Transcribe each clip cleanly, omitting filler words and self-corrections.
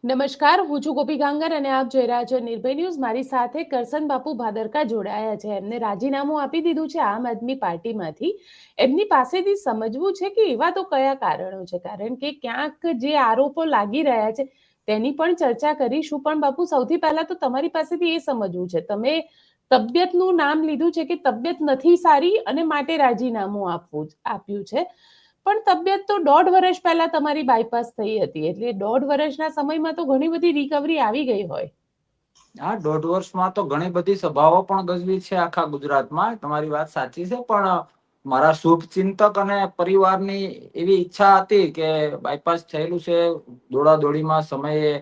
નમસ્કાર, હું છું ગોપી ગાંગર અને આપ જોઈ રહ્યા છો નિર્ભય ન્યૂઝ. મારી સાથે કરસન બાપુ ભાદરકા જોડાયા છે. એમને રાજીનામું આપી દીધું છે આમ આદમી પાર્ટીમાંથી. એમની પાસેથી સમજવું છે કે એવા તો કયા કારણો છે, કારણ કે ક્યાંક જે આરોપો લાગી રહ્યા છે તેની પણ ચર્ચા કરીશું. પણ બાપુ, સૌથી પહેલા તો તમારી પાસેથી એ સમજવું છે, તમે તબિયતનું નામ લીધું છે કે તબિયત નથી સારી અને માટે રાજીનામું આપ્યું છે. પણ તબિયત તો 1.5 વર્ષ પહેલા તમારી બાયપાસ થઈ હતી, એટલે 1.5 વર્ષના સમયમાં તો ઘણી બધી રિકવરી આવી ગઈ હોય. હા, 1.5 વર્ષમાં તો ઘણી બધી સભાઓ પણ ગજવી છે આખા ગુજરાતમાં. તમારી વાત સાચી છે, પણ મારા શુભચિંતક અને પરિવારની એવી ઈચ્છા હતી કે બાયપાસ થયેલું છે, દોડાદોડીમાં સમયે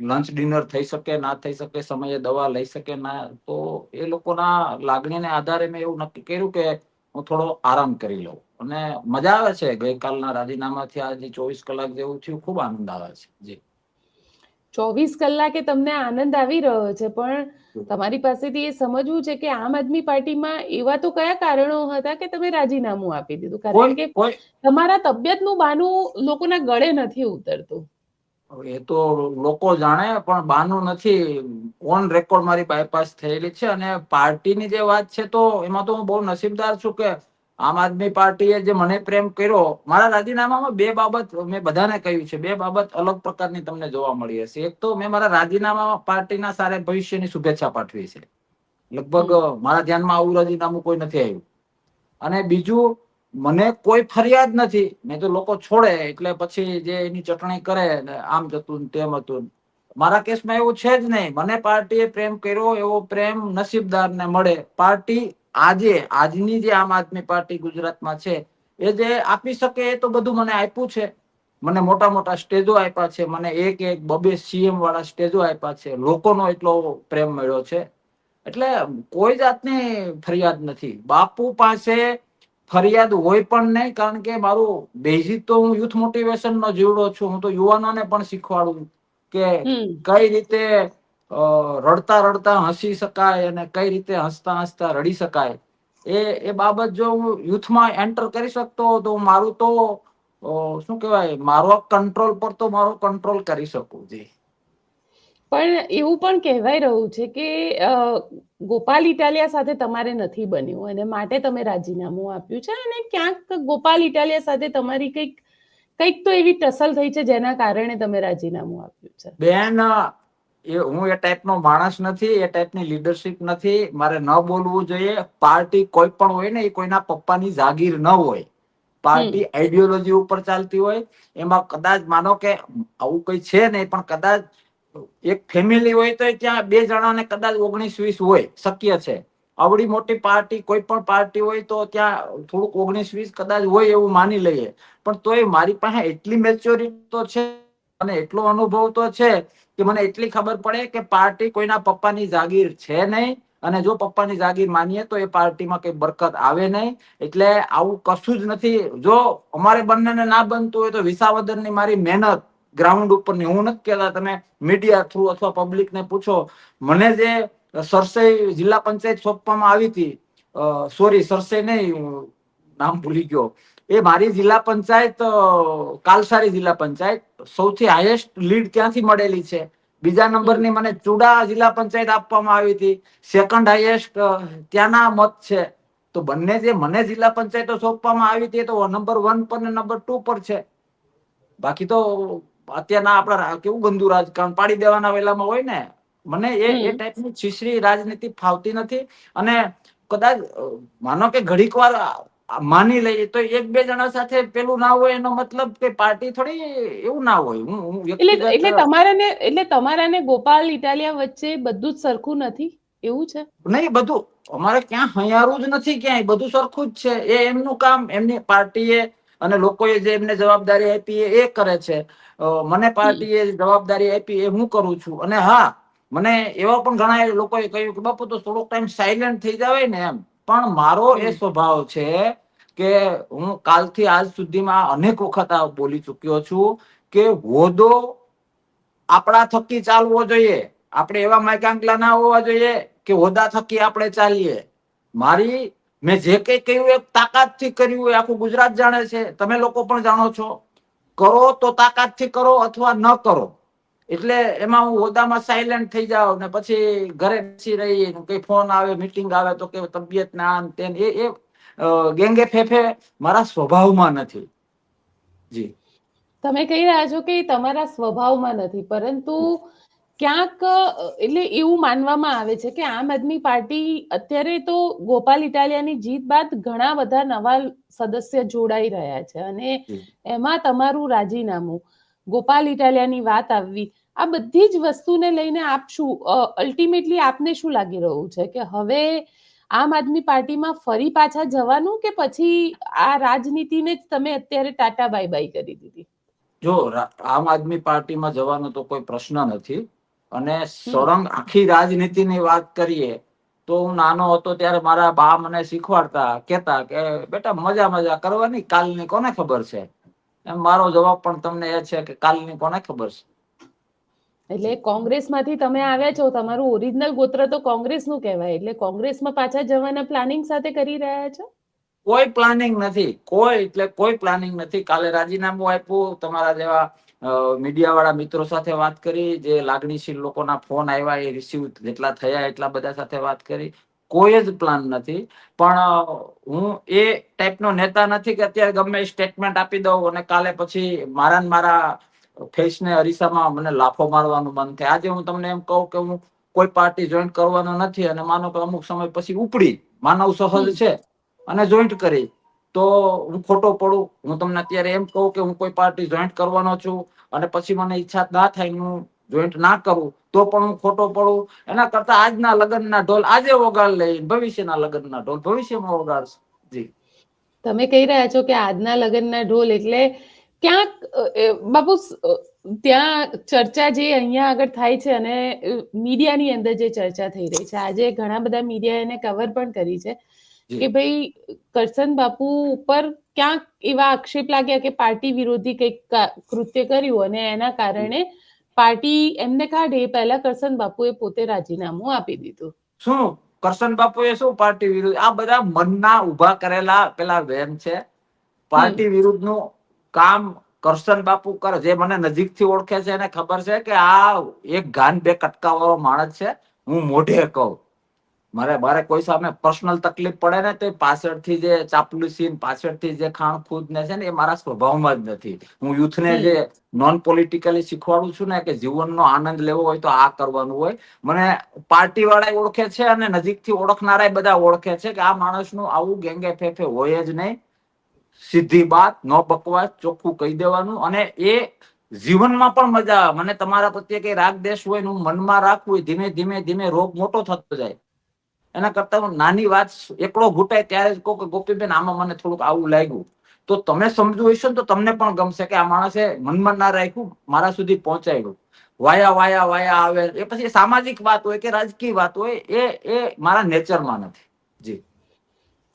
લંચ ડિનર થઈ શકે ના થઈ શકે, સમયે દવા લઈ શકે ના, તો એ લોકોના લાગણીને આધારે મેં એવું નક્કી કર્યું કે હું થોડો આરામ કરી લઉં. અને મજા આવે છે ગઈકાલના રાજીનામાથી આજે 24 કલાક જેવું થયું, ખૂબ આનંદ આવે છે. જી, 24 કલાકે તમને આનંદ આવી રહ્યો છે, પણ તમારી પાસેથી એ સમજવું છે કે આમ આદમી પાર્ટીમાં એવા તો કયા કારણો હતા કે તમે રાજીનામું આપી દીધું? કોઈ કારણ કે કોઈ તમારા તબિયતનું બહાનું લોકોના ગળે નથી ઉતરતું. એ તો લોકો જાણે, પણ બાનું નથી. ઓન રેકોર્ડ મારી બાયપાસ થયેલી છે. અને પાર્ટીની જે વાત છે, તો એમાં તો હું બહુ નસીબદાર છું કે આમ આદમી પાર્ટીએ જે મને પ્રેમ કર્યો. મારા રાજીનામામાં બે બાબત મેં બધાને કહ્યું છે, બે બાબત અલગ પ્રકારની તમને જોવા મળી હશે. એક તો મેં મારા રાજીનામામાં પાર્ટીના સારા ભવિષ્યની શુભેચ્છા પાઠવી છે. લગભગ હમ. મારા ધ્યાનમાં આવું રાજીનામું કોઈ નથી આવ્યું. અને બીજું, મને કોઈ ફરિયાદ નથી. નહીં તો લોકો છોડે એટલે પછી જે એની ચટણી કરે, આમ જતું તેમ હતું. મારા કેસમાં એવું છે જ નહીં. મને પાર્ટીએ પ્રેમ કર્યો, એવો પ્રેમ નસીબદારને મળે. પાર્ટી આજની જે આમ આદમી પાર્ટી ગુજરાતમાં છે, એ જે આપી શકે એ તો બધું મને આપ્યું છે. મને મોટા મોટા સ્ટેજો આપ્યા છે, મને એક બબે સીએમ વાળા સ્ટેજો આપ્યા છે, લોકોનો એટલો પ્રેમ મળ્યો છે. એટલે કોઈ જાતની ફરિયાદ નથી બાપુ પાસે. ફરિયાદ હોય પણ નહીં, કારણ કે મારું બેઝિક તો હું યુથ મોટિવેશન નો જીવડો છું. હું તો યુવાનોને પણ શીખવાડું કે કઈ રીતે રડતા રડતા હસી શકાય અને કઈ રીતે હસતા હસતા રડી શકાય. એ બાબત જો હું યુથમાં એન્ટર કરી શકતો તો મારું તો શું કેવાય, મારો કંટ્રોલ પર તો મારો કંટ્રોલ કરી શકું. જી, પણ એવું પણ કહેવાય રહ્યું છે કે ગોપાલ ઇટાલિયા સાથે તમારે નથી બન્યું અને માટે તમે રાજીનામું આપ્યું છે, અને ક્યાંક ગોપાલ ઇટાલિયા સાથે તમારી કંઈક કંઈક તો એવી ટસલ થઈ છે જેના કારણે તમે રાજીનામું આપ્યું છે. બેન, હું એ ટાઈપનો માણસ નથી, એ ટાઈપની લીડરશિપ નથી. મારે ન બોલવું જોઈએ. પાર્ટી કોઈ પણ હોય ને, એ કોઈના પપ્પાની જાગીર ન હોય. પાર્ટી આઈડિયોલોજી ઉપર ચાલતી હોય. એમાં કદાચ માનો કે આવું કઈ છે નહીં, પણ કદાચ એક ફેમિલી હોય તો ત્યાં બે જણાને કદાચ 19-20 હોય, શક્ય છે. આવડી મોટી પાર્ટી, કોઈ પણ પાર્ટી હોય તો ત્યાં થોડુંક 19-20 કદાચ હોય એવું માની લઈએ. પણ તોય મારી પાસે એટલી મેચ્યોરિટી તો છે અને એટલો અનુભવ તો છે કે મને એટલી ખબર પડે કે પાર્ટી કોઈના પપ્પાની જાગીર છે નહીં. અને જો પપ્પાની જાગીર માનીએ તો એ પાર્ટીમાં કઈ બરકત આવે નહીં. એટલે આવું કશું જ નથી. જો અમારે બંનેને ના બનતું હોય તો વિસાવદરની મારી મહેનત ગ્રાઉન્ડ ઉપરની, હું નથી કહેતા, તમે મીડિયા થ્રુ અથવા પબ્લિકને પૂછો, મને જે સરસઈ જિલ્લા પંચાયત સોંપવામાં આવી હતી, સોરી સરસઈ નહીં, નામ ભૂલી ગયો, એ મારી જિલ્લા પંચાયત કાલસારી જિલ્લા પંચાયત સૌથી હાઈએસ્ટ લીડ ત્યાંથી મળેલી છે. બીજા નંબરની મને ચુડા જિલ્લા પંચાયત આપવામાં આવી હતી, સેકન્ડ હાઈએસ્ટ ત્યાંના મત છે. તો બંને જે મને જિલ્લા પંચાયતો સોંપવામાં આવી હતી તો નંબર 1 પર ને નંબર 2 પર છે. બાકી તો અત્યારના આપણા કેવું ગંદુ રાજકારણ પાડી દેવાના વેલામાં હોય ને, મને એ ટાઈપની છીછરી રાજનીતિ ફાવતી નથી. અને કદાચ માનો કે ઘડીક વાર માની લઈએ તો એક બે જણા સાથે પેલું ના હોય એનો મતલબ કે પાર્ટી થોડી એવું ના હોય. હું વ્યક્તિગત એટલે તમારાને ગોપાલ ઇટાલિયા વચ્ચે બધું જ સરખું નથી, એવું છે? નહીં, બધું અમારે ક્યાં હૈયારું જ નથી, ક્યાંય બધું સરખું જ છે. એ એમનું કામ એમની પાર્ટીએ અને લોકોએ જે એમને જવાબદારી આપી એ કરે છે. મને પાર્ટીએ જવાબદારી આપી એ હું કરું છું. અને હા, મને એવા પણ ઘણા લોકોએ કહ્યું કે બાપુ તો થોડોક ટાઈમ સાયલેન્ટ થઈ જવાય ને એમ. પણ મારો એ સ્વભાવ છે કે હું કાલથી આજ સુધીમાં અનેક વખત બોલી ચુક્યો છું કે હોદ્દો આપણા થકી ચાલવો જોઈએ. આપણે એવા માયકાંકલા ના હોવા જોઈએ કે હોદ્દા થકી આપણે ચાલીએ. મેં જે કઈ કહ્યું એ તાકાતથી કર્યું હોય, આખું ગુજરાત જાણે છે, તમે લોકો પણ જાણો છો. કરો તો તાકાતથી કરો અથવા ન કરો. એટલે એમાં હું હોદામાં સાયલેન્ટ થઈ જાઉં ને પછી ઘરે બેસી રહી, કઈ ફોન આવે, મીટિંગ આવે તો કે તબિયત ના તેમ, એ ગેંગે ફેફે મારા સ્વભાવમાં નથી. જી. તમે કહી રહ્યા છો કે તમારા સ્વભાવમાં નથી, પરંતુ ક્યાંક એટલે એવું માનવામાં આવે છે કે આમ આદમી પાર્ટી અત્યારે તો ગોપાલ ઇટાલિયાની જીત બાદ ઘણા બધા નવા સદસ્ય જોડાઈ રહ્યા છે, અને એમાં તમારું રાજીનામું, ગોપાલ ઇટાલિયાની વાત આવવી, આ બધી જ વસ્તુને લઈને આપ શું અલ્ટિમેટલી આપને શું લાગી રહ્યું છે કે હવે આમ આદમી પાર્ટીમાં ફરી પાછા જવાનું, કે પછી આ રાજનીતિને જ તમે અત્યારે ટાટા બાય બાય કરી દીધી? જો આમ આદમી પાર્ટીમાં જવાનો તો કોઈ પ્રશ્ન નથી, અને સળંગ આખી રાજનીતિની વાત કરીએ તો હું નાનો હતો ત્યારે મારા બા મને શીખવાડતા, કેતા કે બેટા મજા મજા કરવાની, કાલની કોને ખબર છે. એમ મારો જવાબ પણ તમને એ છે કે કાલની કોને ખબર છે. એટલે કોંગ્રેસમાંથી તમે આવ્યા છો, તમારું ઓરિજિનલ ગોત્ર તો કોંગ્રેસનું કહેવાય, એટલે કોંગ્રેસમાં પાછા જવાના પ્લાનિંગ સાથે કરી રહ્યા છો? કોઈ પ્લાનિંગ નથી, કોઈ એટલે કોઈ પ્લાનિંગ નથી. કાલે રાજીનામું આપ્યું, તમારા જેવા મીડિયા વાળા મિત્રો સાથે વાત કરી, જે લાગણીશીલ લોકોના ફોન આવ્યા એ રિસીવ જેટલા થયા એટલા બધા સાથે વાત કરી. કોઈ જ પ્લાન નથી. પણ હું એ ટાઈપનો નેતા નથી કે અત્યારે ગમે એ સ્ટેટમેન્ટ આપી દઉં અને કાલે પછી મારા ફેસને અરીસામાં મને લાફો મારવાનું મન થાય. આજે હું તમને એમ કહું કે હું કોઈ પાર્ટી જોઈન કરવાનો નથી, અને માનો કે અમુક સમય પછી ઉપડી, માનવ સહજ છે, અને જોઈન્ટ કરી, તો હું ખોટો પડું? હું તમને અત્યારે એમ કહું કે હું કોઈ પાર્ટી જોઈન્ટ કરવાનો છું, અને પછી મને ઈચ્છા ના થાય, હું જોઈન્ટ ના કરું, તો પણ હું ખોટો પડું? એના કરતા આજના લગ્નના ઢોલ આજે વગાડ લઈ, ભવિષ્યના લગ્નના ઢોલ ભવિષ્યમાં વગાડશે. જી. તમે કહી રહ્યા છો કે આજના લગ્નના ઢોલ, એટલે ક્યાંક બાપુ ત્યાં ચર્ચા જે અહીંયા આગળ થાય છે, અને મીડિયાની અંદર જે ચર્ચા થઈ રહી છે, આજે ઘણા બધા મીડિયા એને કવર પણ કરી છે કે ભાઈ કરશન બાપુ ઉપર ક્યાંક એવા આક્ષેપ લાગ્યા કે પાર્ટી વિરોધી કંઈક કૃત્ય કર્યું, અને એના કારણે પાર્ટી એમને કાઢે એ પહેલા કરશન બાપુએ પોતે રાજીનામું આપી દીધું. શું કરશન બાપુએ શું પાર્ટી વિરુદ્ધ? આ બધા મનના ઉભા કરેલા પેલા વેમ છે. પાર્ટી વિરુદ્ધનું કામ કરશન બાપુ કરે. જે મને નજીકથી ઓળખે છે એને ખબર છે કે આ એક ઘાન બે કટકા વાળો માણસ છે. હું મોઢે કહું, મારે કોઈ સામે પર્સનલ તકલીફ પડે ને તો પાછળથી જે ચાપલુસી, પાછળથી જે ખાણ ખુદ ને છે ને, એ મારા સ્વભાવમાં જ નથી. હું યુથને જે નોન પોલિટિકલી શીખવાડું છું ને, કે જીવનનો આનંદ લેવો હોય તો આ કરવાનું હોય. મને પાર્ટી વાળા ઓળખે છે, અને નજીકથી ઓળખનારા બધા ઓળખે છે કે આ માણસનું આવું ગેંગે ફેફે હોય જ નહીં. સીધી બાત, નો બકવાસ, ચોખ્ખું કહી દેવાનું. અને એ જીવનમાં પણ મજા આવે. મને તમારા પ્રત્યે કઈ રાગ દેશ હોય ને હું મનમાં રાખવું, ધીમે ધીમે ધીમે રોગ મોટો થતો જાય. એના કરતા હું નાની વાત એકડો ઘૂંટાય ત્યારે જ કહું કે ગોપીબેન આમાં મને થોડુંક આવું લાગ્યું, તો તમે સમજવું હશો ને તો તમને પણ ગમશે કે આ માણસે મનમાં ના રાખ્યું, મારા સુધી પહોંચાડ્યું. વાયા વાયા વાયા આવે એ પછી સામાજિક વાત હોય કે રાજકીય વાત હોય, એ મારા નેચરમાં નથી. જી.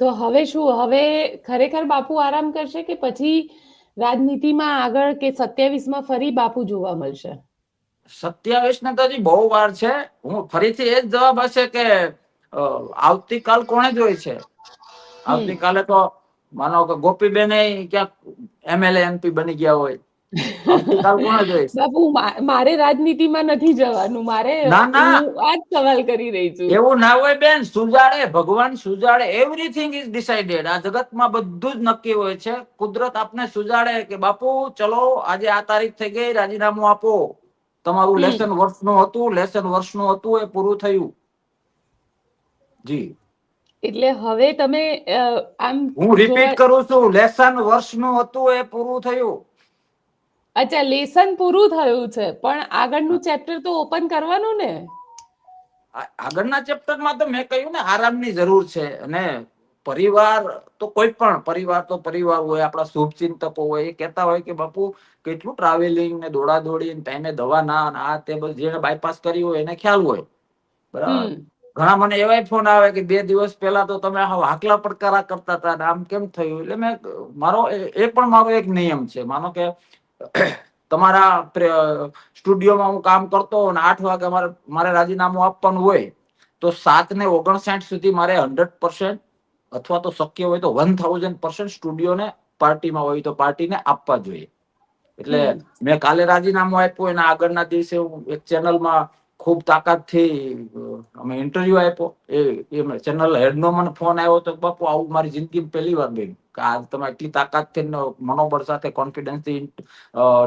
તો હવે શું, હવે ખરેખર બાપુ આરામ કરશે, કે પછી રાજનીતિમાં આગળ, કે 27માં ફરી બાપુ જોવા મળશે? 27 ને તો હજી બહુ વાર છે. હું ફરીથી એ જ જવાબ હશે કે આવતીકાલ કોણે જોઈ છે? આવતીકાલે તો માનો કે ગોપીબેન ક્યાંક MLA MP બની ગયા હોય. આવતીકાલ કોણે જોઈશ? બાપુ મારે રાજનીતિમાં નથી જવાનું, મારે ના ના, હું આ જ સવાલ કરી રહી છું. એવું ના હોય બેન. સુજાડે ભગવાન, સુજાડે. Everything is decided. આ જગતમાં બધું જ નક્કી હોય છે. કુદરત આપને સુજાડે કે બાપુ ચલો આજે આ તારીખ થઈ ગઈ, રાજીનામું આપો. તમારું લેસન વર્ષનું હતું, એ પૂરું થયું. જી. એટલે હવે તમે આમ હું રિપીટ જોવા, કરું છું, લેસન વર્ષનું હતું એ પૂરું થયું. અચ્છા, લેસન પૂરું થયું છે, પણ આગળનું ચેપ્ટર તો ઓપન કરવાનું ને? આગળના ચેપ્ટરમાં તો મેં કહ્યું ને, આરામની જરૂર છે. અને પરિવાર તો કોઈ પણ પરિવાર હોય, આપણા શુભચિંતકો હોય, એ કહેતા હોય કે બાપુ કેટલું ટ્રાવેલિંગ ને દોડા દોડી, ટાઈમે દવા ના, આ તે બધું જેને બાયપાસ કરી હોય એને ખ્યાલ હોય. બરાબર. ઘણા મને એવાય ફોન આવે કે 2 દિવસ પહેલા તો તમે હાકલા પડકારા કરતા હતા, આમ કેમ થયું? એટલે મારો એક નિયમ છે. માનો કે તમારા સ્ટુડિયોમાં હું કામ કરતો હોઉં ને 8 વાગે મારે રાજીનામું આપવાનું હોય, તો 7:59 સુધી મારે 100% અથવા તો શક્ય હોય તો 1000% સ્ટુડિયોને, પાર્ટીમાં હોય તો પાર્ટીને આપવા જોઈએ. એટલે મેં કાલે રાજીનામું આપ્યું, એના આગળના દિવસે હું એક ચેનલમાં ખૂબ તાકાતથી અમે ઇન્ટરવ્યુ આપ્યો. એ ચેનલ હેડનો મને ફોન આવ્યો તો, બાપુ આવું મારી જિંદગીમાં પહેલી વાર બન્યું કે આ તમે એટલી તાકાતથી મનોબળ સાથે કોન્ફિડન્સથી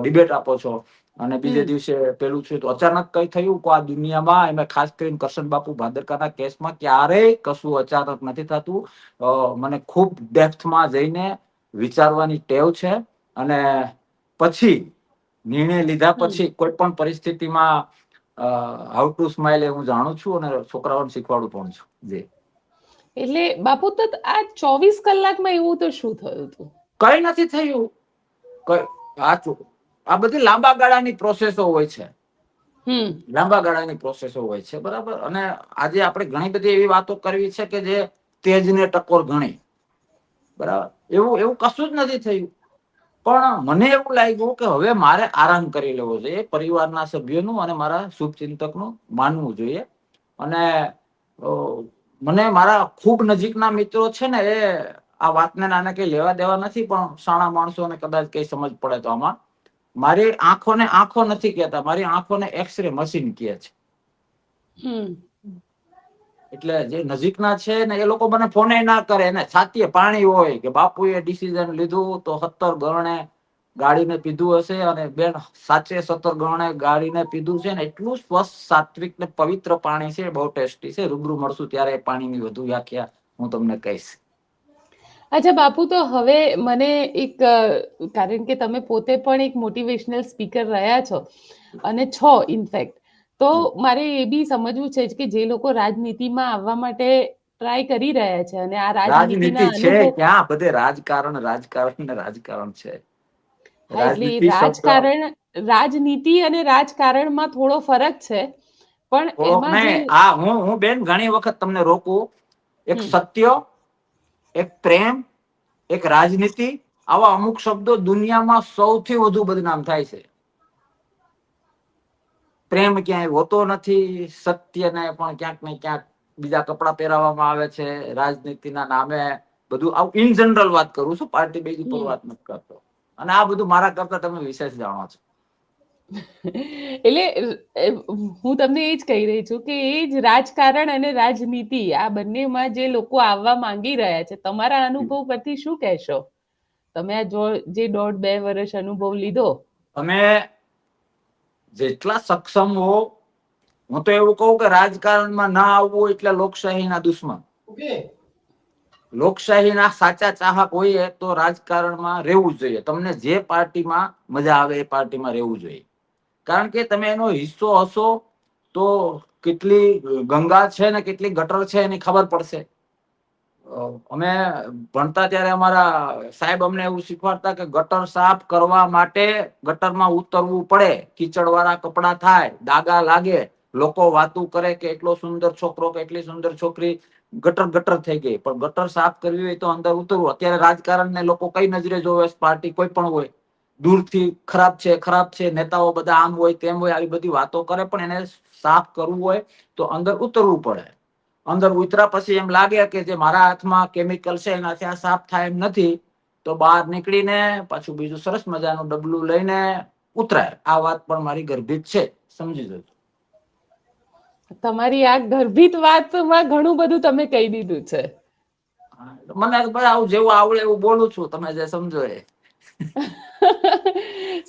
ડિબેટ આપો છો. અને બીજે દિવસે પેલું છે તો અચાનક કઈ થયું કે આ દુનિયામાં, એમાં ખાસ કરીને કરશન બાપુ ભાદરકાના કેસમાં ક્યારેય કશું અચાનક નથી થતું. મને ખૂબ ડેપ્થમાં જઈને વિચારવાની ટેવ છે, અને પછી નિર્ણય લીધા પછી કોઈ પણ પરિસ્થિતિમાં હાઉ ટુ સ્માઇલ હું જાણું છું, અને છોકરાઓને શીખવાડું પણ છું. જી. એટલે બાપુ, તો આ 24 કલાકમાં એવું તો શું થયું હતું? કઈ નથી થયું. આ બધી લાંબા ગાળાની પ્રોસેસો હોય છે. લાંબા ગાળાની પ્રોસેસો હોય છે, બરાબર. અને આજે આપણે ઘણી બધી એવી વાતો કરવી છે કે જે તેજને ટકોર ગણી, બરાબર. એવું કશું જ નથી થયું. પણ મને એવું લાગ્યું કે હવે મારે આરામ કરી લેવો જોઈએ, પરિવારના સભ્યોનું અને મારા શુભચિંતકનું માનવું જોઈએ. અને મને મારા ખૂબ નજીકના મિત્રો છે ને, એ આ વાતને નાને કઈ લેવા દેવા નથી, પણ શાણા માણસોને કદાચ કઈ સમજ પડે તો આમાં, મારી આંખોને આંખો નથી કહેતા, મારી આંખોને એક્સરે મશીન કહે છે. એટલે જે નજીકના છે ને, એ લોકો મને ફોને ના કરે, ને છાતીએ પાણી હોય કે બાપુએ ડિસિઝન લીધું તો 17 ગણે ગાડીને પીધું હશે, અને બેન સાચે 17 ગણે ગાડીને પીધું છે ને, એટલું સ્વસ્થ, સાત્વિક ને પવિત્ર પાણી છે, બહુ ટેસ્ટી છે. રૂબરૂ મળશું ત્યારે પાણીની વધુ વ્યાખ્યા હું તમને કહીશ. અચ્છા બાપુ, તો હવે મને એક, કારણ કે તમે પોતે પણ એક મોટિવેશનલ સ્પીકર રહ્યા છો અને છો ઇનફેક્ટ, તો મારે એ બી સમજવું છે કે જે લોકો રાજનીતિમાં આવવા માટે ટ્રાય કરી રહ્યા છે અને આ રાજનીતિ રાજનીતિના છે અનુભવ, ક્યાં? બધે રાજકારણ છે. હા, એટલે રાજનીતિ શબ્દ રાજનીતિ અને રાજકારણમાં થોડો ફરક છે, પણ થોડોક એમાં જે નહીં. હું બેન ઘણી વખત તમને રોકું. એક સત્ય, એક પ્રેમ, એક રાજનીતિ, આવા અમુક શબ્દો દુનિયામાં સૌથી વધુ બદનામ થાય છે. પ્રેમ ક્યાંય હોતો નથી, સત્યને પણ ક્યાંક ને ક્યાંક બીજા કપડા પહેરાવવામાં આવે છે રાજનીતિના નામે. બધું આવું ઇન જનરલ વાત કરું છું, પાર્ટી બેઝ ઉપર વાત નથી કરતો. અને આ બધું મારા કરતા તમે વિશેષ જાણો છો. એટલે હું તમને એ જ કહી રહી છું કે એ જ રાજકારણ અને રાજનીતિ, આ બંનેમાં જે લોકો આવવા માંગી રહ્યા છે, તમારા અનુભવ પરથી શું કહેશો? તમે આ જે 1.5-2 વર્ષ અનુભવ લીધો, તમે જેટલા સક્ષમ હો, હું તો એવું કહું કે રાજકારણમાં ના આવવું એટલે લોકશાહીના દુશ્મન. લોકશાહીના સાચા ચાહક હોઈએ તો રાજકારણમાં રહેવું જોઈએ. તમને જે પાર્ટીમાં મજા આવે એ પાર્ટીમાં રહેવું જોઈએ. કારણ કે તમે એનો હિસ્સો હશો તો કેટલી ગંગા છે ને કેટલી ગટર છે એની ખબર પડશે. અમે ભણતા ત્યારે અમારા સાહેબ અમને એવું શીખવાડતા કે ગટર સાફ કરવા માટે ગટરમાં ઉતરવું પડે, કીચડવાળા કપડા થાય, ડાઘા લાગે, લોકો વાતું કરે કે એટલો સુંદર છોકરો કે એટલી સુંદર છોકરી ગટર થઈ ગઈ. પણ ગટર સાફ કરવી હોય તો અંદર ઉતરવું. અત્યારે રાજકારણને લોકો કઈ નજરે જોવે? પાર્ટી કોઈ પણ હોય, દૂરથી ખરાબ છે, નેતાઓ બધા આમ હોય તેમ હોય, આવી બધી વાતો કરે, પણ એને સાફ કરવું હોય તો અંદર ઉતરવું પડે. અંદર ઉતર્યા પછી એમ લાગે કે જે મારા હાથમાં કેમિકલ છે એનાથી આ સાફ થાય એમ નથી, તો બહાર નીકળીને પાછું બીજું સરસ મજાનું ડબલું લઈને ઉતરાય. આ વાત પણ મારી ગર્ભિત છે, સમજી જજો. તમારી આ ગર્ભિત વાતમાં ઘણું બધું તમે કહી દીધું છે. મને આવું જેવું આવડે એવું બોલું છું, તમે જે સમજો એ.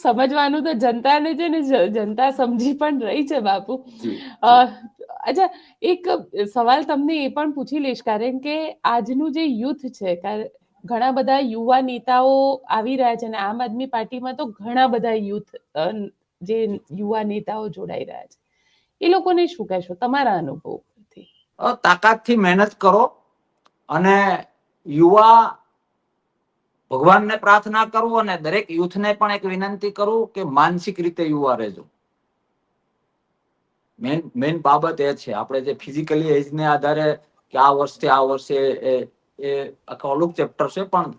સમજવાનું તો જનતાને છે ને, જનતા સમજી પણ રહી છે બાપુ. અચ્છા, એક સવાલ તમને એ પણ પૂછી લઈશ, કારણ કે આજનું જે યુથ છે, ઘણા બધા યુવા નેતાઓ આવી રહ્યા છે, અને આમ આદમી પાર્ટીમાં તો ઘણા બધા જે યુવા નેતાઓ જોડાઈ રહ્યા છે, એ લોકોને શું કહેશો તમારા અનુભવથી? તાકાતથી મહેનત કરો, અને યુવા ભગવાનને પ્રાર્થના કરું, અને દરેક યુથને પણ એક વિનંતી કરું કે માનસિક રીતે યુવા રહેજો. મેઇન બાબત એ છે. આપણે જે ફિઝિકલી એજને આધારે કે આ વર્ષે એ આખો અલગ ચેપ્ટર છે, પણ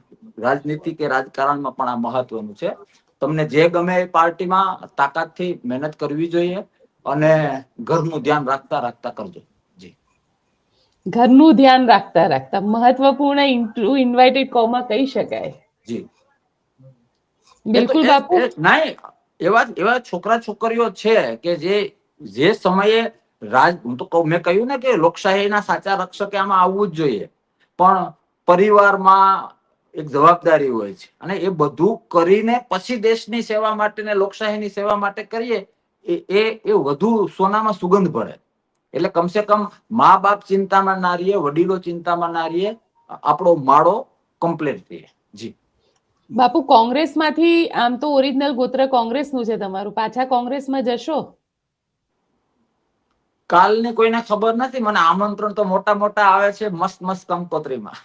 રાજનીતિ કે રાજકારણમાં પણ આ મહત્વનું છે. તમને જે ગમે એ પાર્ટીમાં તાકાતથી મહેનત કરવી જોઈએ, અને ઘરનું ધ્યાન રાખતા કરજો. જી. ઘરનું ધ્યાન રાખતા મહત્વપૂર્ણ ઇન્વાઇટેડ કોમાં કહી શકાય. જી. બિલકુલ બાપુ. નહીં, એવા છોકરા છોકરીઓ છે કે જે સમયે હું તો મેં કહ્યું ને કે લોકશાહીના સાચા રક્ષકે આમાં આવવું જ જોઈએ, પણ પરિવારમાં એક જવાબદારી હોય છે અને એ બધું કરીને પછી દેશની સેવા માટે ને લોકશાહીની સેવા માટે કરીએ એ વધુ સોનામાં સુગંધ પડે. એટલે કમસે કમ મા બાપ ચિંતામાં ના રહીએ, વડીલો ચિંતામાં ના રહીએ, આપણો માળો કમ્પ્લીટ રહીએ. જી બાપુ, કોંગ્રેસમાંથી આમ તો ઓરિજિનલ ગોત્ર કોંગ્રેસનું છે તમારું, પાછા કોંગ્રેસમાં જશો? કાલની કોઈને ખબર નથી, મને આમંત્રણ તો મોટા મોટા આવે છે મસ્ત મસ્ત કંકોત્રીમાં.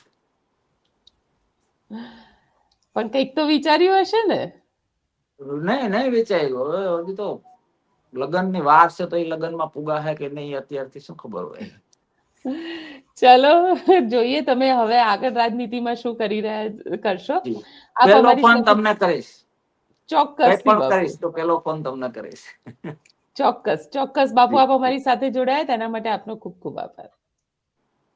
પણ કંઈક તો વિચાર્યું હશે ને? નહીં વિચાર્યું, હવે હજી તો લગ્નની વાર છે તો એ લગ્નમાં પુગા હે કે નહીં અત્યારથી શું ખબર હોય. ચલો જોઈએ તમે હવે આગળ રાજનીતિમાં શું કરશો. જી. આપ પેલો અમારી ફોન સાથે તમને કરીશ, કઈ ચોક્કસથી પણ બાપુ, કરીશ તો પેલો ફોન તમને કરીશ. ચોક્કસ ચોક્કસ બાપુ, જી. આપ અમારી સાથે જોડાયા તેના માટે આપનો ખૂબ ખૂબ આભાર.